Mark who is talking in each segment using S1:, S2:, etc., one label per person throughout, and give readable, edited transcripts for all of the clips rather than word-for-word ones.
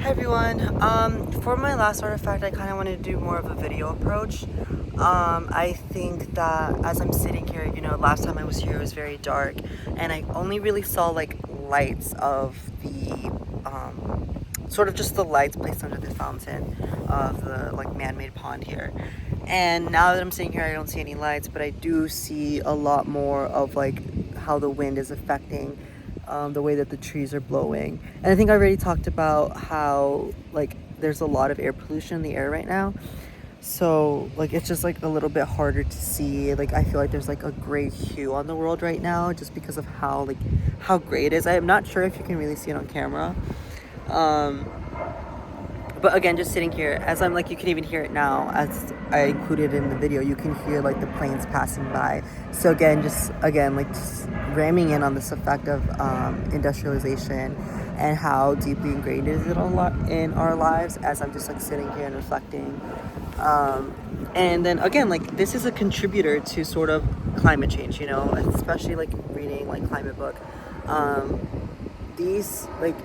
S1: Hi everyone. For my last artifact, I kind of wanted to do more of a video approach. I think that as I'm sitting here, last time I was here it was very dark, and I only really saw like lights of the sort of just the lights placed under the fountain of the like man-made pond here. And now that I'm sitting here, I don't see any lights, but I do see a lot more of like how the wind is affecting the way that the trees are blowing. And I think I already talked about how like there's a lot of air pollution in the air right now. So like it's just like a little bit harder to see. Like I feel like there's like a gray hue on the world right now just because of how gray it is. I'm not sure if you can really see it on camera. But again, just sitting here, as I'm like, you can even hear it now, as I included in the video, you can hear like the planes passing by. So again, just ramming in on this effect of industrialization and how deeply ingrained is it in our lives, as I'm just like sitting here and reflecting. And then again, like this is a contributor to sort of climate change, especially like reading like climate book. These like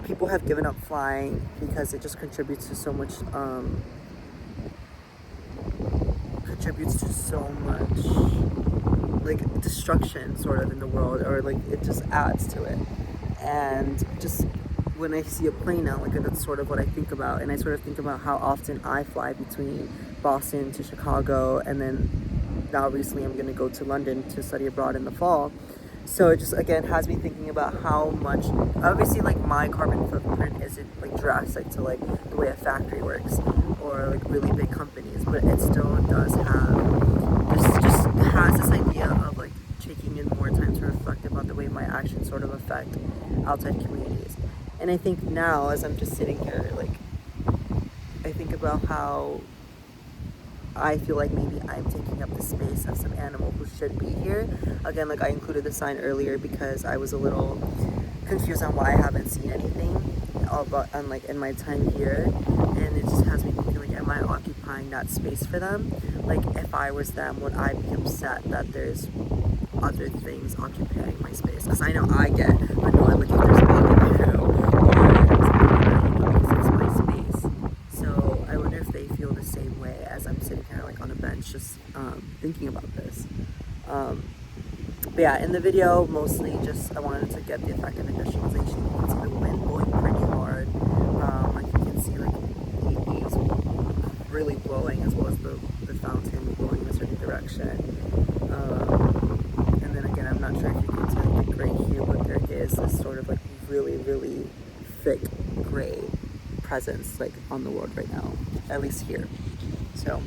S1: people have given up flying because it just contributes to so much like destruction sort of in the world, or like it just adds to it. And just when I see a plane now, like that's sort of what I think about, and I sort of think about how often I fly between Boston to Chicago, and then now recently I'm going to go to London to study abroad in the fall. So it just again has me thinking about how much, obviously like my carbon footprint isn't like drastic to like the way a factory works or like really big companies, but it still does have this, just has this idea of like taking in more time to reflect about the way my actions sort of affect outside communities. And I think now as I'm just sitting here, like I think about how I feel like maybe I'm taking up the space of some animal who should be here. Again, like I included the sign earlier because I was a little confused on why I haven't seen anything about like in my time here, and it just has me thinking like, am I occupying that space for them? Like if I was them, would I be upset that there's other things occupying my space? Because I know I get annoyed like if there's a bug in my room because it's my space. So I wonder if they feel the same way as I'm sitting here like on a bench just thinking about this. But yeah, in the video mostly just I wanted to get the effect of industrialization. You can see the wind blowing pretty hard. Like you can see like the leaves really blowing, as well as the fountain blowing in a certain direction. And then again, I'm not sure if you can see like the gray hue, but there is this sort of like really, really thick gray presence like on the world right now, at least here. So